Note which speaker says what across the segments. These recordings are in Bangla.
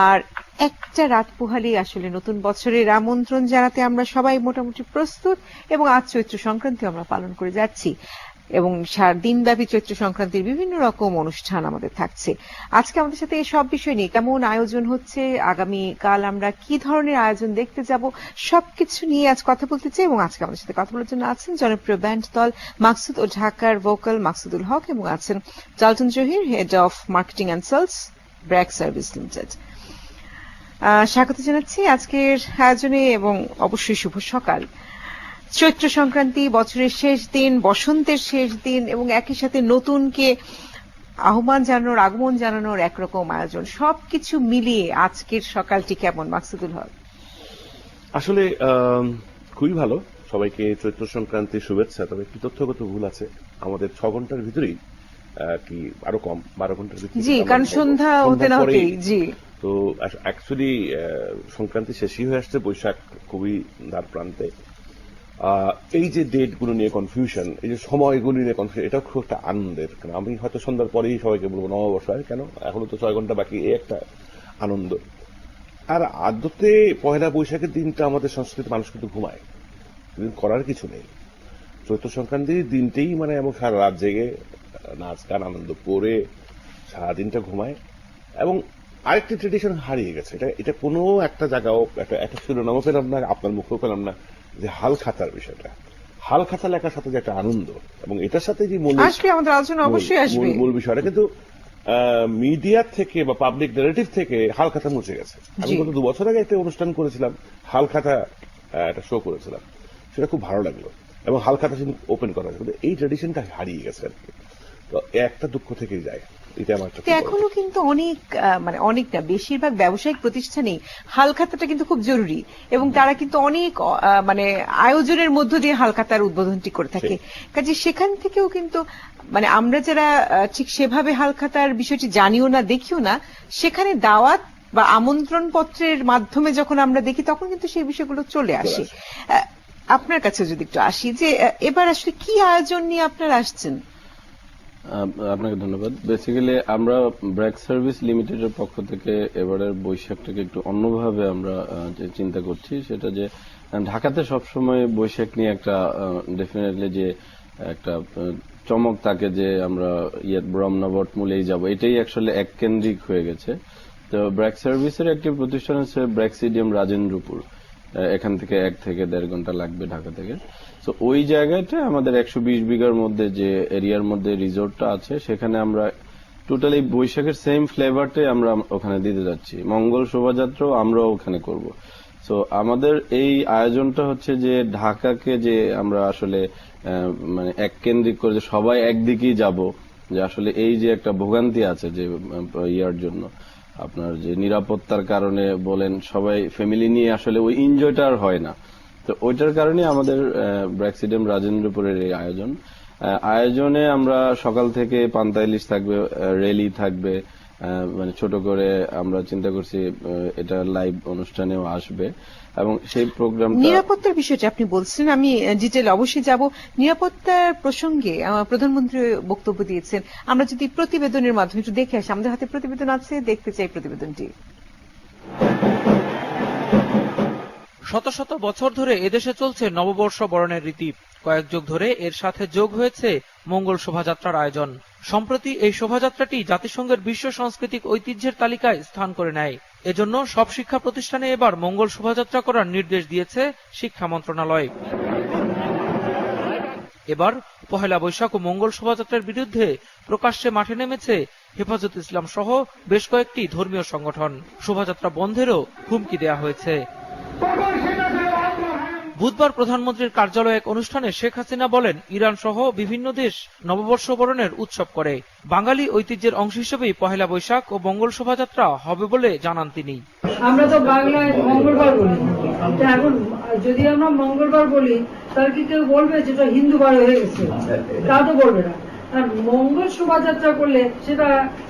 Speaker 1: আর একটা রাত পোহালি আসলে নতুন বছরের আমন্ত্রণ জানাতে আমরা সবাই মোটামুটি প্রস্তুত, এবং আজ চৈত্র সংক্রান্তি আমরা পালন করে যাচ্ছি এবং দিনব্যাপী চৈত্র সংক্রান্তির বিভিন্ন রকম অনুষ্ঠান আমাদের থাকছে। আজকে আমাদের সাথে এই সব বিষয় নিয়ে কেমন আয়োজন হচ্ছে, আগামীকাল আমরা কি ধরনের আয়োজন দেখতে যাব, সবকিছু নিয়ে আজ কথা বলতে চাই। এবং আজকে আমাদের সাথে কথা বলার জন্য আছেন জনপ্রিয় ব্যান্ড দল মাকসুদ ও ঢাকার ভোকাল মাকসুদুল হক, এবং আছেন জালটন Zahir, head of marketing and sales, BRAC service limited. স্বাগত জানাচ্ছি আজকের আয়োজনে, এবং অবশ্যই শুভ সকাল। চৈত্র সংক্রান্তি, বছরের শেষ দিন, বসন্তের শেষ দিন, এবং একই সাথে নতুনকে আহ্বান জানানোর, আগমন জানানোর একরকম আয়োজন, সবকিছু মিলিয়ে আজকের সকালটি কেমন মাকসুদুল হক?
Speaker 2: আসলে খুবই ভালো। সবাইকে চৈত্র সংক্রান্তির শুভেচ্ছা। তবে একটি তথ্যগত ভুল আছে, আমাদের 6 ঘন্টার ভিতরেই কি আরো কম 12 ঘন্টার ভিতরে,
Speaker 1: জি, কারণ সন্ধ্যা হতে না হতেই। জি,
Speaker 2: তো অ্যাকচুয়ালি সংক্রান্তি শেষই হয়ে আসছে, বৈশাখ খুবই দ্বার প্রান্তে। এই যে ডেট গুলো নিয়ে কনফিউশন, এই যে সময়গুলি নিয়ে কনফিউশন, এটাও খুব একটা আনন্দের। কারণ আমি হয়তো সন্ধ্যার পরেই সবাইকে বলবো নববর্ষ, কেন এখনো তো 6 ঘন্টা বাকি, এই একটা আনন্দ। আর আদতে পয়লা বৈশাখের দিনটা আমাদের সংস্কৃতি মানুষ কিন্তু ঘুমায়, করার কিছু নেই। চৈত্র সংক্রান্তির দিনটাই মানে এমন সারা রাত জেগে নাচ গান আনন্দ করে সারাদিনটা ঘুমায়। এবং আরেকটি ট্রেডিশন হারিয়ে গেছে, এটা কোনো একটা জায়গাও একটা শিরোনামও পেলাম না, আপনার মুখেও পেলাম না, যে হাল খাতার বিষয়টা। হাল খাতা লেখার সাথে যে একটা আনন্দ, এবং এটার সাথে যে মূল বিষয়টা কিন্তু মিডিয়া থেকে বা পাবলিক ন্যারেটিভ থেকে হাল খাতা মুছে গেছে। আমি গত 2 বছর আগে একটা অনুষ্ঠান করেছিলাম, হাল খাতা একটা শো করেছিলাম, সেটা খুব ভালো লাগলো, এবং হাল খাতা ওপেন করা হয়েছে। এই ট্রেডিশনটা হারিয়ে গেছে আর কি। তো একটা দুঃখ থেকেই যায়।
Speaker 1: এখনো কিন্তু অনেক না, বেশিরভাগ ব্যবসায়িক প্রতিষ্ঠানেই হালখাতাটা কিন্তু খুব জরুরি, এবং তারা কিন্তু অনেক আয়োজনের মধ্য দিয়ে হালখাতার উদ্বোধনটি করে থাকে। কাজে সেখান থেকেও কিন্তু আমরা যারা ঠিক সেভাবে হালখাতার বিষয়টি জানিও না, দেখিও না, সেখানে দাওয়াত বা আমন্ত্রণ পত্রের মাধ্যমে যখন আমরা দেখি, তখন কিন্তু সেই বিষয়গুলো চলে আসে। আপনার কাছে যদি একটু আসি, যে এবার আসলে কি আয়োজন নিয়ে আপনারা আসছেন?
Speaker 3: আপনাকে ধন্যবাদ। বেসিক্যালি আমরা ব্র্যাক সার্ভিস লিমিটেডের পক্ষ থেকে এবারের বৈশাখটাকে একটু অন্যভাবে আমরা যে চিন্তা করছি, সেটা যে ঢাকাতে সবসময় বৈশাখ নিয়ে একটা ডেফিনেটলি যে একটা চমক থাকে, যে আমরা ব্রহ্মনবট মূলেই যাব, এটাই আসলে এক কেন্দ্রিক হয়ে গেছে। তো ব্র্যাক সার্ভিসের একটি প্রতিষ্ঠান হচ্ছে ব্র্যাকসিডিয়াম রাজেন্দ্রপুর, এখান থেকে 1 থেকে 1.5 ঘন্টা লাগবে ঢাকা থেকে। তো ওই জায়গাটা আমাদের 120 বিঘার মধ্যে যে এরিয়ার মধ্যে রিসোর্টটা আছে, সেখানে আমরা টোটালি বৈশাখের সেম ফ্লেভারটাই আমরা ওখানে দিতে যাচ্ছি। মঙ্গল শোভাযাত্রাও আমরাও ওখানে করব। তো আমাদের এই আয়োজনটা হচ্ছে যে ঢাকাকে যে আমরা আসলে এক কেন্দ্রিক করে যে সবাই একদিকেই যাব, যে আসলে এই যে একটা ভোগান্তি আছে যে ইয়ার জন্য, আপনার যে নিরাপত্তার কারণে বলেন, সবাই ফ্যামিলি নিয়ে আসলে ওই এনজয়টা আর হয় না। তো ওইটার কারণে আমাদের ব্র্যাকসিডিয়াম রাজেন্দ্রপুরের এই আয়োজনে আমরা সকাল থেকে পান্তা ইলিশ থাকবে, র্যালি থাকবে, ছোট করে আমরা চিন্তা করছি এটা লাইভ অনুষ্ঠানেও আসবে। এবং সেই প্রোগ্রামটা,
Speaker 1: নিরাপত্তার বিষয়টা আপনি বলছেন, আমি ডিটেল অবশ্যই যাব। নিরাপত্তার প্রসঙ্গে প্রধানমন্ত্রী বক্তব্য দিয়েছেন, আমরা যদি প্রতিবেদনের মাধ্যমে একটু দেখে আসি, আমাদের হাতে প্রতিবেদন আছে, দেখতে চাই প্রতিবেদনটি।
Speaker 4: শত শত বছর ধরে এদেশে চলছে নববর্ষ বরণের রীতি। কয়েক যুগ ধরে এর সাথে যোগ হয়েছে মঙ্গল শোভাযাত্রার আয়োজন। সম্প্রতি এই শোভাযাত্রাটি জাতিসংঘের বিশ্ব সাংস্কৃতিক ঐতিহ্যের তালিকায় স্থান করে নেয়। এজন্য সব শিক্ষা প্রতিষ্ঠানে এবার মঙ্গল শোভাযাত্রা করার নির্দেশ দিয়েছে শিক্ষা মন্ত্রণালয়। এবার পহেলা বৈশাখ ও মঙ্গল শোভাযাত্রার বিরুদ্ধে প্রকাশ্যে মাঠে নেমেছে হেফাজত ইসলাম সহ বেশ কয়েকটি ধর্মীয় সংগঠন। শোভাযাত্রা বন্ধেরও হুমকি দেয়া হয়েছে। বুধবার প্রধানমন্ত্রীর কার্যালয়ে এক অনুষ্ঠানে শেখ হাসিনা বলেন, ইরান সহ বিভিন্ন দেশ নববর্ষ বরণের উৎসব করে। বাঙালি ঐতিহ্যের অংশ হিসেবেই পহেলা বৈশাখ ও মঙ্গল শোভাযাত্রা হবে বলে জানান তিনি।
Speaker 5: আমরা তো বাংলায় মঙ্গলবার বলি, এখন যদি আমরা মঙ্গলবার বলি, তাহলে কি কেউ বলবে যেটা হিন্দু বার হয়ে গেছে? তা তো বলবে না। আর মঙ্গল শোভাযাত্রা করলে সেটা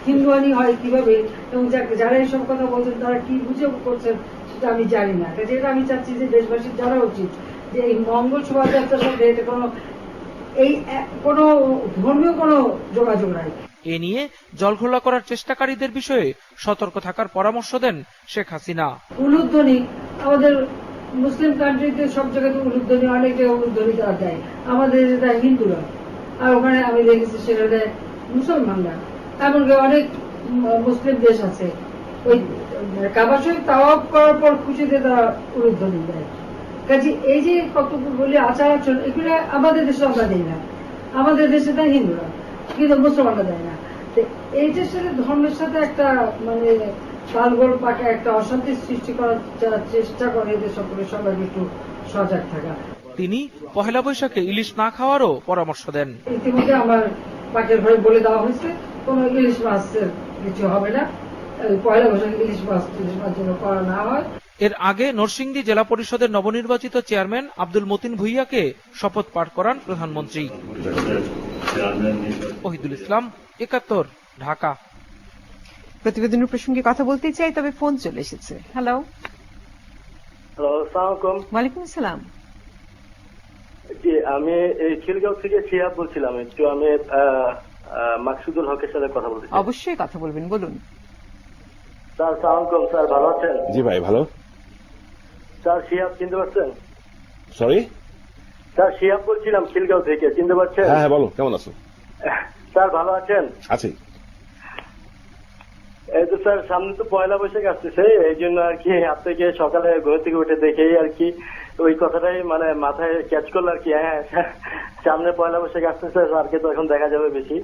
Speaker 5: হিন্দুয়ানি হয় কিভাবে, এবং যারা এইসব কথা বলছেন তারা কি বুঝে করছেন সেটা আমি জানি না। যেটা আমি চাচ্ছি যে দেশবাসীর জানা উচিত যে এই মঙ্গল শোভাযাত্রার সাথে এটা কোনো ধর্মীয় কোনো যোগাযোগ নাই।
Speaker 4: এ নিয়ে জলঘোলা করার চেষ্টাকারীদের বিষয়ে সতর্ক থাকার পরামর্শ দেন শেখ হাসিনা।
Speaker 5: উলুধ্বনি আমাদের মুসলিম কান্ট্রিতে সব জায়গাতে উলুধ্বনি, অনেক জায়গায় উলুধ্বনি দেওয়া যায়, আমাদের যেটা হিন্দুরা, আর ওখানে আমি দেখেছি সেখানে মুসলমানরা, এমনকি অনেক মুসলিম দেশ আছে ওই কাবা শরীফ তাওয়াফ করার পর খুশিতে তারা উলুধ্বনি দেয়। কাজে এই যে কতগুলি আচার আচরণ, এগুলো আমাদের দেশে আমরা দিই না, আমাদের দেশে দেয় হিন্দুরা, কিন্তু মুসলমানরা দেয় না। এইটার সাথে ধর্মের সাথে একটা মানে তালগোল পাকা একটা অশান্তির সৃষ্টি করার চেষ্টা করে, এদের সকলে সবাই একটু সজাগ থাকা।
Speaker 4: তিনি পহেলা বৈশাখে ইলিশ না খাওয়ারও পরামর্শ দেন।
Speaker 5: ইতিমধ্যে আমার পাকের ঘরে বলে দেওয়া হয়েছে কোন ইলিশ মাছের কিছু হবে না, পয়লা বৈশাখে ইলিশ মাছ যেন করা না হয়।
Speaker 4: এর আগে নরসিংদী জেলা পরিষদের নবনির্বাচিত চেয়ারম্যান আব্দুল মতিন ভুইয়াকে শপথ পাঠ করান প্রধানমন্ত্রী। ওহিদুল ইসলাম, ৭১, ঢাকা।
Speaker 1: প্রতিবেদনের প্রসঙ্গে কথা বলতে চাই, তবে ফোন চলে এসেছে। হ্যালো।
Speaker 6: হ্যালো, আসসালামু আলাইকুম।
Speaker 1: ওয়ালাইকুম আসসালাম।
Speaker 6: জি, আমি এই খিলগাঁও থেকে শিহাব বলছিলাম। একটু আমি মাকসুদুল হকের সাথে কথা বলতে চাই।
Speaker 1: অবশ্যই কথা বলবেন, বলুন।
Speaker 6: স্যার, আসসালামু আলাইকুম। স্যার, ভালো আছেন?
Speaker 2: জি ভাই, ভালো।
Speaker 6: স্যার, শিহাব চিনতে পারছেন?
Speaker 2: সরি
Speaker 6: স্যার, শিহাব বলছিলাম খিলগাঁও থেকে, চিনতে পারছেন?
Speaker 2: হ্যাঁ, বলো, কেমন আছো?
Speaker 6: স্যার, ভালো আছেন?
Speaker 2: আছি।
Speaker 6: এই তো স্যার, সামনে তো পয়লা বৈশাখ আসতেছে, এই জন্য আর কি আপনাকে সকালে ঘর থেকে উঠে দেখেই আর কি ওই কথাটাই মানে মাথায় ক্যাচ করলো আর কি। হ্যাঁ, সামনে পয়লা বৈশাখ আসতেছে, স্যারকে তো এখন দেখা যাবে বেশি।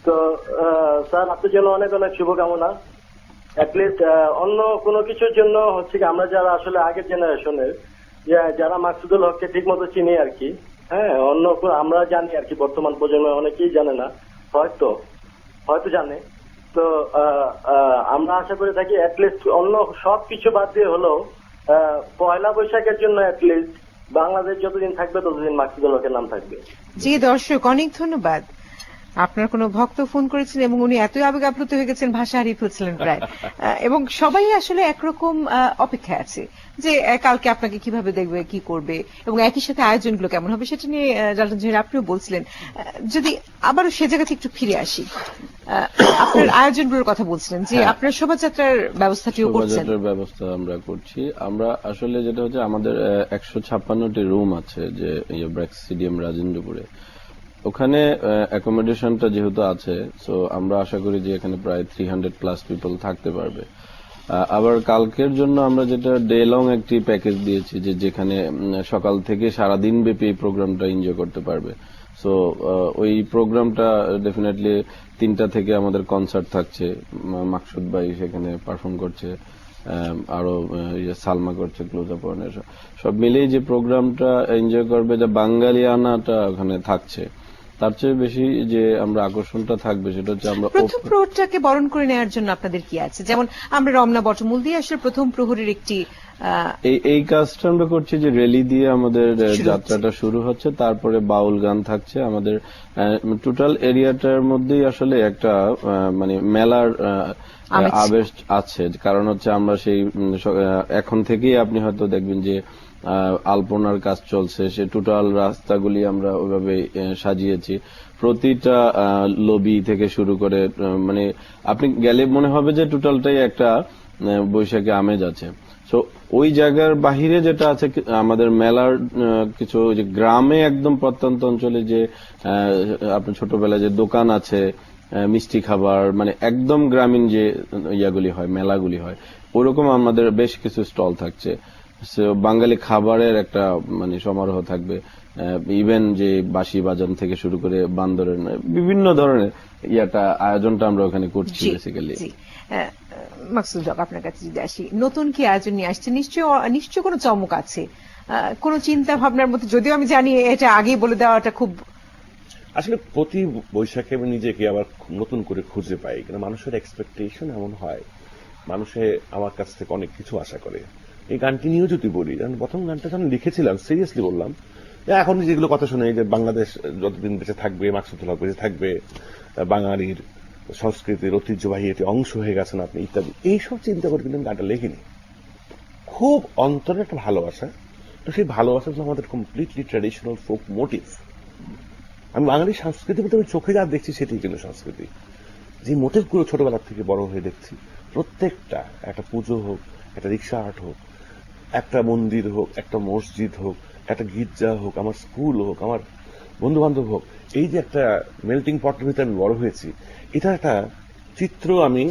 Speaker 6: তো স্যার, আপনার জন্য অনেক অনেক শুভকামনা। অ্যাটলিস্ট অন্য কোনো কিছুর জন্য হচ্ছে কি, আমরা যারা আসলে আগের জেনারেশনের যারা মাকসুদুল হককে ঠিক মতো চিনি আর কি, হ্যাঁ, অন্য আমরা জানি আর কি, বর্তমান প্রজন্মে অনেকেই জানে না, হয়তো জানে। তো আমরা আশা করে থাকি অ্যাটলিস্ট অন্য সবকিছু বাদ দিয়ে হলেও পয়লা বৈশাখের জন্য অ্যাটলিস্ট বাংলাদেশ যতদিন থাকবে ততদিন মাকসুদুল হকের নাম থাকবে।
Speaker 1: জি দর্শক, অনেক ধন্যবাদ। আপনার কোন ভক্ত ফোন করেছিলেন এবং উনি এতই আবেগ আপ্লুত হয়ে গেছেন, ভাষা হারিয়ে ফেলছিলেন প্রায়। এবং সবাই আসলে একরকম অপেক্ষায় আছে যে কালকে আপনাকে কিভাবে দেখবে, কি করবে, এবং একই সাথে আয়োজনগুলো কেমন হবে সেটা নিয়ে জালটন জহির আপনিও বলছিলেন। যদি আবারও সে জায়গাতে একটু ফিরে আসি, আপনার আয়োজনগুলোর কথা বলছিলেন যে আপনার শোভাযাত্রার ব্যবস্থাটিও করছেন।
Speaker 3: শোভাযাত্রার ব্যবস্থা আমরা করছি। আমরা আসলে যেটা হচ্ছে, আমাদের 156টি রুম আছে যে ব্র্যাক স্টেডিয়াম রাজেন্দ্রপুরে, ওখানে অ্যাকোমোডেশনটা যেহেতু আছে, সো আমরা আশা করি যে এখানে প্রায় 300+ পিপল থাকতে পারবে। আবার কালকের জন্য আমরা যেটা ডে লং একটি প্যাকেজ দিয়েছি, যেখানে সকাল থেকে সারাদিন ব্যাপী এই প্রোগ্রামটা এনজয় করতে পারবে। সো ওই প্রোগ্রামটা ডেফিনেটলি 3টা থেকে আমাদের কনসার্ট থাকছে, মাকসুদ ভাই সেখানে পারফর্ম করছে, আরো সালমা করছে, ক্লোজা পর্নের, সব মিলেই যে প্রোগ্রামটা এনজয় করবে, যে বাঙালিয়ানাটা ওখানে থাকছে। তার চেয়ে বেশি যে আমরা আকর্ষণটা থাকবে সেটা হচ্ছে আমরা
Speaker 1: প্রথম প্রহরটাকে বরণ করে নেওয়ার জন্য আপনাদের কি আছে? যেমন আমরা রমনা বটমূল দিয়ে আসলে প্রথম প্রহরের একটি
Speaker 3: এই কাজটা আমরা করছি যে র্যালি দিয়ে আমাদের যাত্রাটা শুরু হচ্ছে, তারপরে বাউল গান থাকছে। আমাদের টোটাল এরিয়াটার মধ্যেই আসলে একটা মানে মেলার আবেশ আছে, কারণ হচ্ছে আমরা সেই এখন থেকেই আপনি হয়তো দেখবেন যে আলপনার কাজ চলছে, সে টোটাল রাস্তাগুলি আমরা ওইভাবে সাজিয়েছি। প্রতিটা লবি থেকে শুরু করে মানে আপনি গেলে মনে হবে যে টোটালটাই একটা বৈশাখী আমেজ আছে। সো ওই জায়গার বাহিরে যেটা আছে আমাদের মেলার কিছু যে গ্রামে একদম প্রত্যন্ত অঞ্চলে যে আপনার ছোটবেলায় যে দোকান আছে, মিষ্টি খাবার, মানে একদম গ্রামীণ যে ইয়াগুলি হয়, মেলাগুলি হয়, ওরকম আমাদের বেশ কিছু স্টল থাকছে। বাঙালি খাবারের একটা মানে সমারোহ থাকবে। ইভেন যে বাঁশি বাজান থেকে শুরু করে বান্দরের বিভিন্ন ধরনের আয়োজনটা আমরা ওখানে করছি বেসিক্যালি।
Speaker 1: মাকসুদ হক, আপনার কাছে যদি আসি, নতুন কি আয়োজন নিয়ে আসছে? নিশ্চয় কোনো চমক আছে, কোন চিন্তা ভাবনার মধ্যে, যদিও আমি জানি এটা আগেই বলে দেওয়াটা খুব।
Speaker 2: আসলে প্রতি বৈশাখে আমি নিজেকে আবার নতুন করে খুঁজে পাই, কিন্তু মানুষের এক্সপেকটেশন এমন হয়, মানুষে আমার কাছ থেকে অনেক কিছু আশা করে। এই গানটি নিয়েও যদি বলি, কারণ প্রথম গানটা যখন লিখেছিলাম সিরিয়াসলি বললাম, এখন যেগুলো কথা শুনে যে বাংলাদেশ যতদিন বেঁচে থাকবে, মাকসুদুল হক বেঁচে থাকবে, বাঙালির সংস্কৃতির ঐতিহ্যবাহী এটি অংশ হয়ে গেছেন আপনি, ইত্যাদি, এইসব চিন্তা করে কিন্তু গানটা লেখিনি। খুব অন্তরের একটা ভালোবাসা, তো সেই ভালোবাসা আমাদের কমপ্লিটলি ট্র্যাডিশনাল ফোক মোটিভ। আমি বাঙালির সংস্কৃতি বলতে আমি চোখে যা দেখছি সেটাই কিন্তু সংস্কৃতি। যে মোটিভগুলো ছোটবেলা থেকে বড় হয়ে দেখছি, প্রত্যেকটা, একটা পুজো হোক, একটা রিক্সা হাট হোক, একটা মন্দির হোক, একটা মসজিদ হোক, একটা গির্জা হোক, আমার স্কুল হোক, আমার বন্ধু বান্ধব হোক, এই যে একটা মেল্টিং পটের ভিতরে আমি বড় হয়েছি, এটা একটা চিত্র আমি,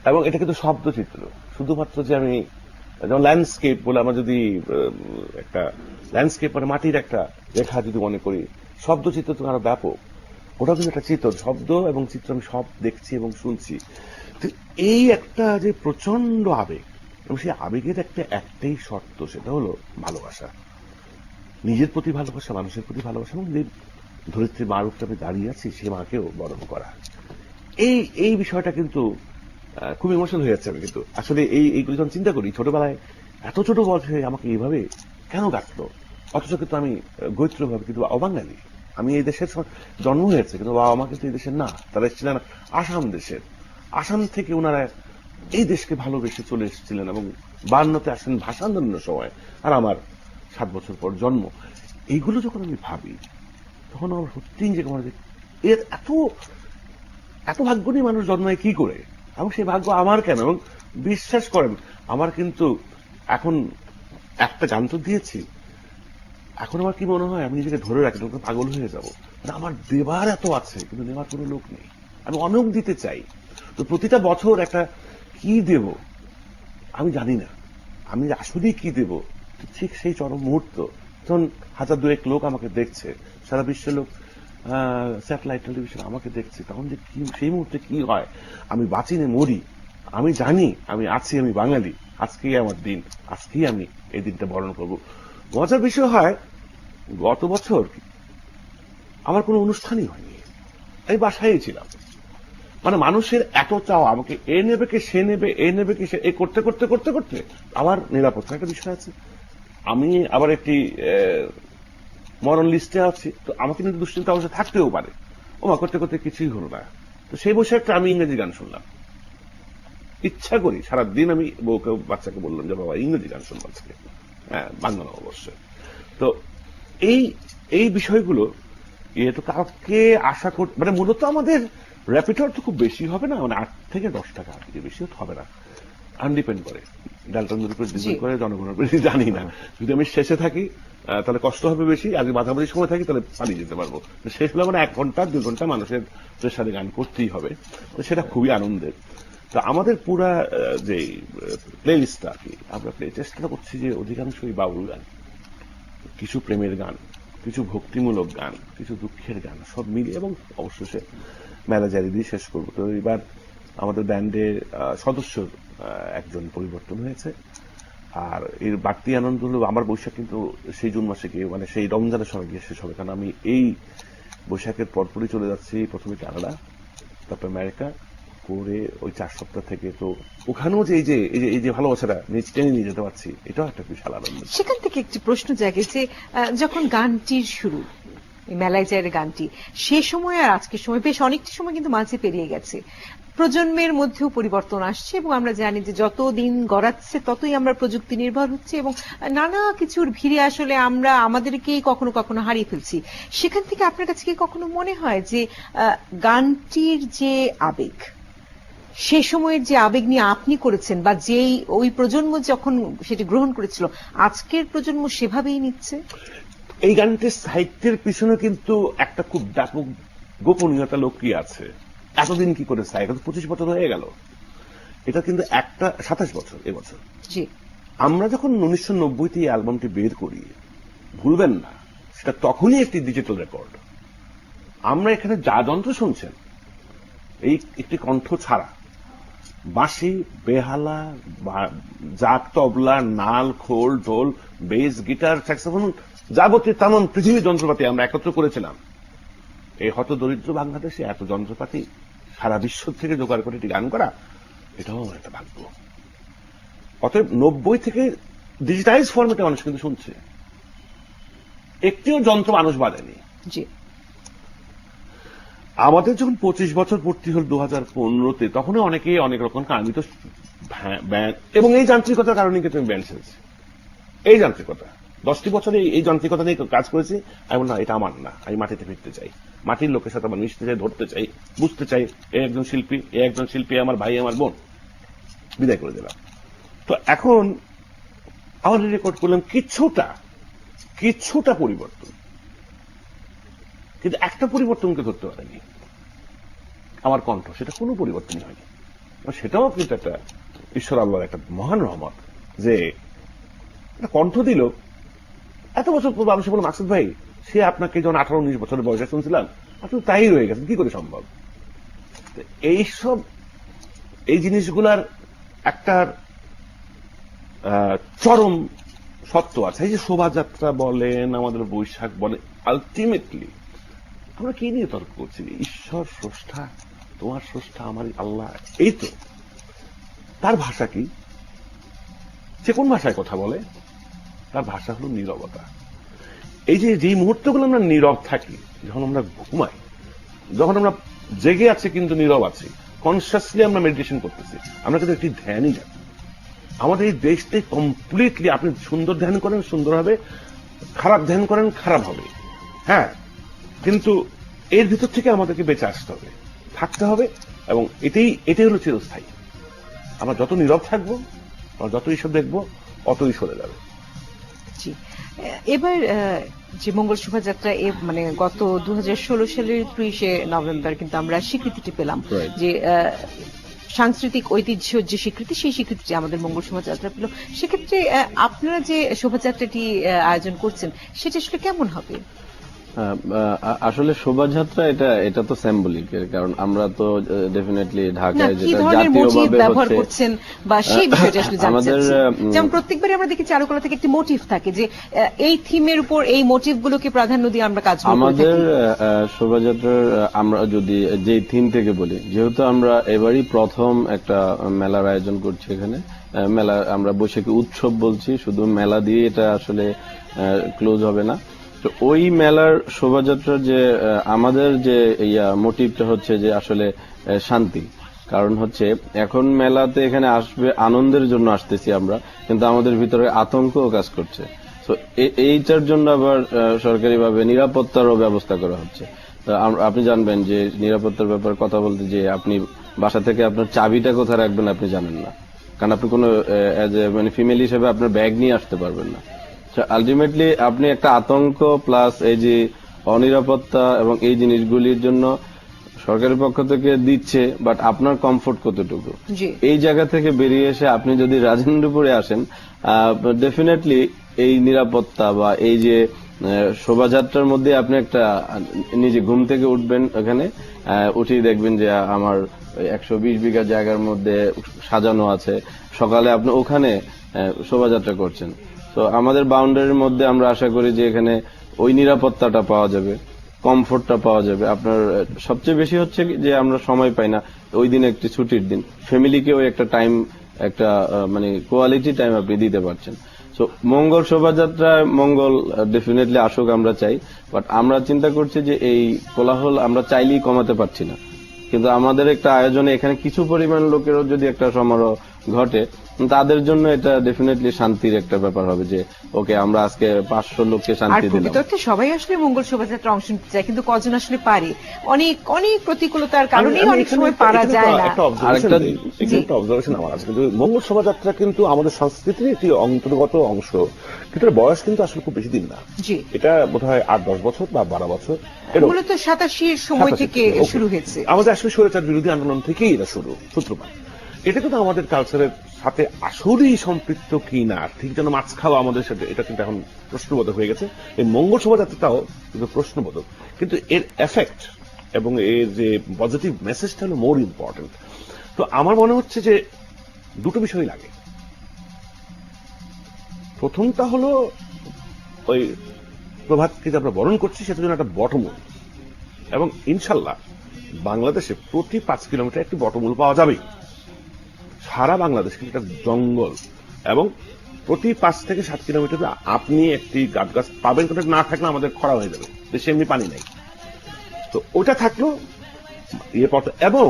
Speaker 2: এবং এটা কিন্তু শব্দ চিত্র, শুধুমাত্র যে আমি যেমন ল্যান্ডস্কেপ বলে আমরা যদি একটা ল্যান্ডস্কেপ মানে মাটির একটা রেখা যদি মনে করি, শব্দ চিত্র তো আরো ব্যাপক, ওটা কিন্তু একটা চিত্র, শব্দ এবং চিত্র আমি সব দেখছি এবং শুনছি। তো এই একটা যে প্রচন্ড আবেগ, এবং সেই আবেগের একটাই শর্ত, সেটা হলো ভালোবাসা, নিজের প্রতি ভালোবাসা, মানুষের প্রতি ভালোবাসা, এবং ধরিত্রী মার উপরে আমি দাঁড়িয়ে আছি, সেই মাকেও বরণ করা। এই বিষয়টা কিন্তু খুব ইমোশনাল হয়ে যাচ্ছে। আমি কিন্তু আসলে এইগুলো যখন চিন্তা করি, ছোটবেলায় এত ছোট বয়সে আমাকে এইভাবে কেন ডাকলো, অথচ কিন্তু আমি গৈত্রভাবে কিন্তু অবাঙালি, আমি এই দেশের জন্ম হয়েছে, কিন্তু বাবা মা কিন্তু এই দেশের না, তারা এসেছিলেন আসাম দেশের। আসাম থেকে ওনারা এই দেশকে ভালোবেসে চলে এসেছিলেন এবং 52-তে আসেন ভাষা আন্দোলনের সময়, আর আমার 7 বছর পর জন্ম। এইগুলো যখন আমি ভাবি, তখন আমার সত্যিই যে এর এত ভাগ্য নিয়ে মানুষ জন্মায় কি করে, এবং সেই ভাগ্য আমার কেন। এবং বিশ্বাস করেন, আমার কিন্তু এখন একটা গান তো দিয়েছি, এখন আমার কি মনে হয় আমি নিজেকে ধরে রাখি, তখন পাগল হয়ে যাব। আমার দেবার এত আছে, কিন্তু নেওয়ার কোনো লোক নেই, আমি অনেক দিতে চাই। তো প্রতিটা বছর একটা কি দেব আমি জানি না, আমি আসলেই কি দেব, ঠিক সেই চরম মুহূর্ত যখন 1000-2 লোক আমাকে দেখছে, সারা বিশ্বের লোক স্যাটেলাইট টেলিভিশন আমাকে দেখছে, তখন যে কি সেই মুহূর্তে কি হয়, আমি বাঁচি না মরি, আমি জানি আমি আছি, আমি বাঙালি, আজকেই আমার দিন, আজকেই আমি এই দিনটা বরণ করব। মজার বিষয় হয়, গত বছর আমার কোনো অনুষ্ঠানই হয়নি, আমি বাসায় ছিলাম। মানে মানুষের এত চাওয়া, আমাকে এ নেবে কে, সে নেবে, এ নেবে কে, সে, এ করতে করতে করতে করতে আমার নিরাপত্তা একটা বিষয় আছে, আমি আবার একটি মরণ লিস্টে আছি, তো আমাকে কিন্তু দুশ্চিন্তা অবশ্যই থাকতেও পারে। ওমা করতে করতে কিছুই হলো না, তো সেই বসে একটা আমি ইংরেজি গান শুনলাম, ইচ্ছা করি সারাদিন আমি বউকে বাচ্চাকে বললাম যে বাবা ইংরেজি গান শুনবো আজকে, হ্যাঁ বাংলা অবশ্যই। তো এই বিষয়গুলো তো কাউকে আশা কর, মানে মূলত আমাদের র্যাপিটর তো খুব বেশি হবে না, মানে 8 থেকে 10 টাকা, বেশি হবে না, আনডিপেন্ড করে ডালটনদের উপর ডিপেন্ড করে, জনগণের উপর জানি না। যদি আমি শেষে থাকি তাহলে কষ্ট হবে বেশি, আর মাঝামাঝি সময় থাকি তাহলে পালিয়ে যেতে পারবো। শেষ হলে মানে 1 ঘন্টা 2 ঘন্টা মানুষের প্রেসারে গান করতেই হবে, তো সেটা খুবই আনন্দের। তো আমাদের পুরা যে প্লে লিস্টটা আর কি, আমরা চেষ্টা করছি যে অধিকাংশই বাউল গান, কিছু প্রেমের গান, কিছু ভক্তিমূলক গান, কিছু দুঃখের গান, সব মিলিয়ে, এবং অবশেষে মেলা জারি দিয়ে শেষ করবো। তো এবার আমাদের ব্যান্ডের সদস্য একজন পরিবর্তন হয়েছে, আর এর বাড়তি আনন্দ হলো আমার বৈশাখ কিন্তু সেই জুন মাসে গিয়ে, মানে সেই রমজানের সময় গিয়ে শেষ হবে, কারণ আমি এই বৈশাখের পরপরই চলে যাচ্ছি প্রথমে কানাডা, তারপর আমেরিকা করে ওই 4 সপ্তাহ থেকে, তো ওখানেও যে এই যে ভালোবাসাটা টেনে নিয়ে যেতে পারছি, এটাও একটা বিশাল আনন্দ।
Speaker 1: সেখান থেকে একটি প্রশ্ন জাগে যে যখন গানটির শুরু, মেলায় যায় গানটি, সে সময় আর আজকের সময় বেশ অনেকটা সময় কিন্তু মাঝে পেরিয়ে গেছে, প্রজন্মের মধ্যেও পরিবর্তন আসছে, এবং আমরা জানি যে যত দিন গড়াচ্ছে ততই আমরা প্রযুক্তি নির্ভর হচ্ছে, এবং নানা কিছুর ভিড়ে আসলে আমরা আমাদেরকেই কখনো কখনো হারিয়ে ফেলছি। সেখান থেকে আপনার কাছে কি কখনো মনে হয় যে গানটির যে আবেগ, সে সময়ের যে আবেগ নিয়ে আপনি করেছেন, বা যেই ওই প্রজন্ম যখন সেটি গ্রহণ করেছিল, আজকের প্রজন্ম সেভাবেই নিচ্ছে?
Speaker 2: এই গানটির সাহিত্যের পিছনে কিন্তু একটা খুব ব্যাপক গোপনীয়তা লুকিয়ে আছে। এতদিন কি করে সাহিত্য, 25 বছর হয়ে গেল, এটা কিন্তু একটা 27 বছর এবছর।
Speaker 1: জি,
Speaker 2: আমরা যখন 1990-তে এই অ্যালবামটি বের করি, ভুলবেন না সেটা তখনই একটি ডিজিটাল রেকর্ড। আমরা এখানে যা যন্ত্র শুনছেন, এই একটি কণ্ঠ ছাড়া বাঁশি, বেহালা, জাগ, তবলা, নাল, খোল, ঢোল, বেস, গিটার, স্যাক্সোফোন, যাবতীয় তামাম পৃথিবীর যন্ত্রপাতি আমরা একত্র করেছিলাম। এই হত দরিদ্র বাংলাদেশে এত যন্ত্রপাতি সারা বিশ্ব থেকে জোগাড় করে এটি গান করা, এটাও আমার একটা ভাগ্য। অতএব 90 থেকে ডিজিটাইজ ফরম্যাটে মানুষ কিন্তু শুনছে, একটিও যন্ত্র মানুষ বাজেনি।
Speaker 1: জি,
Speaker 2: আমাদের যখন 25 বছর পূর্তি হল 2015-তে, তখন অনেকেই অনেক রকম, আমি তো ব্যান্ড এবং এই যান্ত্রিকতার কারণে কিন্তু আমি ব্যান্ড ছেড়েছি, এই যান্ত্রিকতা 10টি বছরে এই যান্ত্রিকতা নিয়ে কাজ করেছি। আমি বললাম না, এটা আমার না, আমি মাটিতে ফিরতে চাই, মাটির লোকের সাথে আমার মিশতে চাই, ধরতে চাই, বুঝতে চাই এ একজন শিল্পী, এ একজন শিল্পী, আমার ভাই, আমার বোন। বিদায় করে দিলাম। তো এখন আমার রেকর্ড করলাম কিছুটা পরিবর্তন, কিন্তু একটা পরিবর্তনকে ধরতে পারেনি আমার কণ্ঠ, সেটা কোনো পরিবর্তনই হয়নি। সেটাও কিন্তু একটা ঈশ্বর আল্লাহর একটা মহান রহমত যে একটা কণ্ঠ দিল। এত বছর পর মানুষ বলল, মাকসুদ ভাই, সে আপনাকে যখন 18-19 বছরের বয়সে শুনছিলাম, আপনি তাই রয়ে গেছেন, কি করে সম্ভব? এইসব এই জিনিসগুলার একটা চরম সত্য আছে। এই যে শোভাযাত্রা বলেন, আমাদের বৈশাখ বলেন, আলটিমেটলি আমরা কি নিয়ে তর্ক করছি? ঈশ্বর স্রষ্টা, তোমার স্রষ্টা আমার আল্লাহ, এই তো। তার ভাষা কি? সে কোন ভাষায় কথা বলে? তার ভাষা হলো নীরবতা। এই যে মুহূর্তগুলো আমরা নীরব থাকি, যখন আমরা ঘুমাই, যখন আমরা জেগে আছি কিন্তু নীরব আছি, কনসিয়াসলি আমরা মেডিটেশন করতেছি, আমরা কিন্তু একটি ধ্যানই জানি। আমাদের এই দেশটাই কমপ্লিটলি, আপনি সুন্দর ধ্যান করেন সুন্দর হবে, খারাপ ধ্যান করেন খারাপ হবে, হ্যাঁ, কিন্তু এর ভিতর থেকে আমাদেরকে বেঁচে আসতে হবে, থাকতে হবে, এবং এটাই হলো চিরস্থায়ী। আমরা যত নীরব থাকবো, আমরা যত ঈশ্বর দেখবো, অতই সরে যাবে।
Speaker 1: জি, এবার যে মঙ্গল শোভাযাত্রা মানে গত 2016 সালের 30শে নভেম্বর কিন্তু আমরা স্বীকৃতিটি পেলাম, যে সাংস্কৃতিক ঐতিহ্যের যে স্বীকৃতি, সেই স্বীকৃতিটি আমাদের মঙ্গল শোভাযাত্রা পেল। সেক্ষেত্রে আপনারা যে শোভাযাত্রাটি আয়োজন করছেন, সেটা আসলে কেমন হবে?
Speaker 3: আসলে শোভাযাত্রা এটা তো সিম্বলিক, কারণ আমরা তো ডেফিনেটলি ঢাকায় যেটা
Speaker 1: জাতীয়ভাবে ব্যবহার
Speaker 3: হচ্ছে
Speaker 1: করছেন বা সেই বিষয়টা আসলে জানতে
Speaker 3: আমাদের,
Speaker 1: চাচ্ছি। যেমন প্রত্যেকবারই আমরা দেখি চারুকলা থেকে একটি মোটিভ থাকে, যে এই থিমের উপর এই মোটিভগুলোকে প্রাধান্য দিয়ে আমরা কাজ করি।
Speaker 3: আমাদের শোভাযাত্রার আমরা যদি যে থিম থেকে বলি, যেহেতু আমরা এবারই প্রথম একটা মেলার আয়োজন করছি এখানে, মেলা আমরা বৈশাখী উৎসব বলছি, শুধু মেলা দিয়ে এটা আসলে ক্লোজ হবে না। তো ওই মেলার শোভাযাত্রার যে আমাদের যে মোটিভটা হচ্ছে যে আসলে শান্তি। কারণ হচ্ছে এখন মেলাতে এখানে আসবে আনন্দের জন্য আসতেছি আমরা, কিন্তু আমাদের ভিতরে আতঙ্কও কাজ করছে। তো এইটার জন্য আবার সরকারিভাবে নিরাপত্তারও ব্যবস্থা করা হচ্ছে। আপনি জানবেন যে নিরাপত্তার ব্যাপারে কথা বলতে, যে আপনি বাসা থেকে আপনার চাবিটা কোথায় রাখবেন আপনি জানেন না, কারণ আপনি কোনো মানে ফিমেল হিসেবে আপনার ব্যাগ নিয়ে আসতে পারবেন না। আলটিমেটলি আপনি একটা আতঙ্ক প্লাস এই যে অনিরাপত্তা এবং এই জিনিসগুলির জন্য সরকারের পক্ষ থেকে দিচ্ছে, বাট আপনার কমফোর্ট কতটুকু, এই জায়গা থেকে বেরিয়ে এসে আপনি যদি রাজেন্দ্রপুরে আসেন, ডেফিনেটলি এই নিরাপত্তা বা এই যে শোভাযাত্রার মধ্যে আপনি একটা নিজে ঘুম থেকে উঠবেন, ওখানে উঠেই দেখবেন যে আমার 120 বিঘা জায়গার মধ্যে সাজানো আছে, সকালে আপনি ওখানে শোভাযাত্রা করছেন। তো আমাদের বাউন্ডারির মধ্যে আমরা আশা করি যে এখানে ওই নিরাপত্তাটা পাওয়া যাবে, কমফোর্টটা পাওয়া যাবে। আপনার সবচেয়ে বেশি হচ্ছে যে আমরা সময় পাই না, ওই দিন একটি ছুটির দিন, ফ্যামিলিকেও একটা টাইম, একটা মানে কোয়ালিটি টাইম আপনি দিতে পারছেন। তো মঙ্গল শোভাযাত্রায় মঙ্গল ডেফিনেটলি আসুক, আমরা চাই, বাট আমরা চিন্তা করছি যে এই কোলাহল আমরা চাইলেই কমাতে পারছি না। কিন্তু আমাদের একটা আয়োজনে এখানে কিছু পরিমাণ লোকেরও যদি একটা সমারোহ ঘটে, তাদের জন্য এটা ডেফিনেটলি শান্তির একটা ব্যাপার হবে, যে ওকে আমরা আজকে 500 লোককে শান্তি দিলাম।
Speaker 1: প্রকৃতপক্ষে সবাই আসলে মঙ্গল শোভাযাত্রা অংশ নিতে চায়, কিন্তু কজন আসলে পারে, অনেক অনেক প্রতিকূলতার কারণে অনেক সময় পারা যায় না।
Speaker 2: একটা অবজারভেশন আমার আছে, কিন্তু মঙ্গল শোভাযাত্রা কিন্তু আমাদের সংস্কৃতির একটি অন্তর্গত অংশ, কিন্তু বয়স কিন্তু আসলে খুব বেশি দিন না, এটা বোধহয় 8-10 বছর বা 12 বছর,
Speaker 1: মূলত 87 সময় থেকে শুরু হয়েছে। আমাদের
Speaker 2: আসলে স্বৈরাচার বিরোধী আন্দোলন থেকেই এটা সূত্রপাত। এটা কিন্তু আমাদের কালচারের সাথে আসলেই সম্পৃক্ত কি না, ঠিক যেন মাছ খাওয়া আমাদের সাথে, এটা কিন্তু এখন প্রশ্নবোধক হয়ে গেছে। এই মঙ্গল শোভাযাত্রাটাও কিন্তু প্রশ্নবোধক, কিন্তু এর এফেক্ট এবং এর যে পজিটিভ মেসেজটা হলো মোর ইম্পর্টেন্ট। তো আমার মনে হচ্ছে যে দুটো বিষয় লাগে। প্রথমটা হলো ওই প্রভাতকে যে আমরা বরণ করছি, সেটার জন্য একটা বটমূল, এবং ইনশাল্লাহ বাংলাদেশে প্রতি 5 কিলোমিটার একটি বটমূল পাওয়া যাবে। সারা বাংলাদেশ কিন্তু একটা জঙ্গল, এবং প্রতি 5 থেকে 7 কিলোমিটার আপনি একটি গাছ পাবেন, কিন্তু না থাকলে আমাদের খরা হয়ে যাবে, দেশে এমনি পানি নাই। তো ওটা থাকলো এবং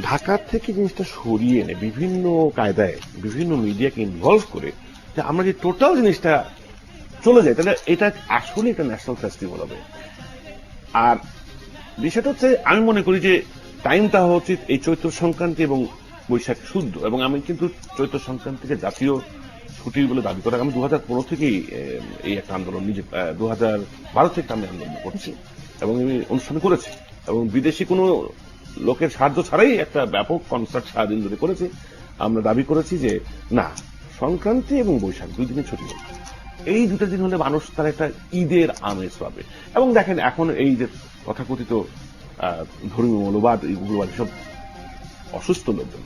Speaker 2: ঢাকার থেকে জিনিসটা সরিয়ে এনে বিভিন্ন কায়দায় বিভিন্ন মিডিয়াকে ইনভলভ করে যে আমরা যে টোটাল জিনিসটা চলে যায়, তাহলে এটা আসলে একটা ন্যাশনাল ফেস্টিভ্যাল হবে। আর বিষয়টা হচ্ছে, আমি মনে করি যে টাইমটা হওয়া উচিত এই চৈত্র সংক্রান্তি এবং বৈশাখ শুদ্ধ। এবং আমি কিন্তু চৈত্র সংক্রান্তিকে জাতীয় ছুটি বলে দাবি করা, আমি 2015 থেকেই এই একটা আন্দোলন নিজে 2012 থেকে আমি আন্দোলন করছি এবং আমি অনুষ্ঠান করেছি এবং বিদেশি কোনো লোকের সাহায্য ছাড়াই একটা ব্যাপক কনসার্ট সারাদিন ধরে করেছি। আমরা দাবি করেছি যে না, সংক্রান্তি এবং বৈশাখ 2 দিনের ছুটি হোক। এই 2টা দিন হলে মানুষ তার একটা ঈদের আমেজ পাবে। এবং দেখেন এখন এই যে তথাকথিত ধর্মীয় মৌলবাদ, উগ্রবাদ, সব অসুস্থ লোকজন,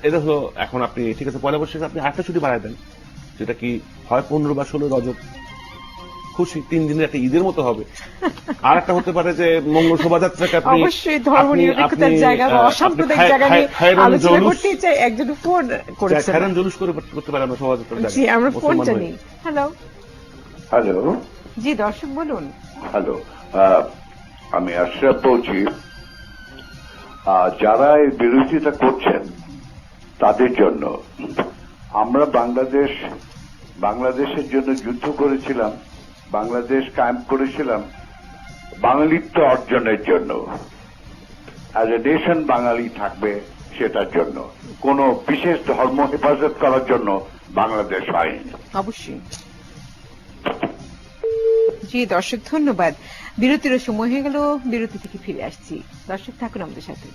Speaker 2: এদের হলো এখন আপনি ঠিক আছে পয়লা বৈশাখে আপনি আরেকটা ছুটি বাড়ায় দেন, যেটা কি হয় 15 বা 16 রজব, খুশি, 3 দিনের একটা ঈদের মতো হবে। আর একটা হতে পারে যে মঙ্গল শোভাযাত্রাকে আপনি
Speaker 1: অবশ্যই ধর্মনিরপেক্ষতার জায়গা বা অসাম্প্রদায়িক জায়গা নিয়ে আলোচনা করতে চাই। একজন ফোন করেছেন,
Speaker 2: খায়রান জুলুস করতে পারে আমরা শোভাযাত্রার জায়গায়।
Speaker 1: জি, আমরা ফোনটা নিই। Hello,
Speaker 7: hello.
Speaker 1: জি দর্শক বলুন।
Speaker 7: হ্যালো, আমি আশরাফ বলছি। যারা এই বিরোধিতা করছেন তাদের জন্য, আমরা বাংলাদেশের জন্য যুদ্ধ করেছিলাম, বাংলাদেশ কায়েম করেছিলাম বাঙালিত্ব অর্জনের জন্য। অ্যাজ এ নেশন বাঙালি থাকবে সেটার জন্য, কোন বিশেষ ধর্ম হেফাজত করার জন্য বাংলাদেশ হয়নি।
Speaker 1: অবশ্যই। জি দর্শক, ধন্যবাদ। বিরতির সময় হয়ে গেল, বিরতি থেকে ফিরে আসছি। দর্শক থাকুন আমাদের সাথে।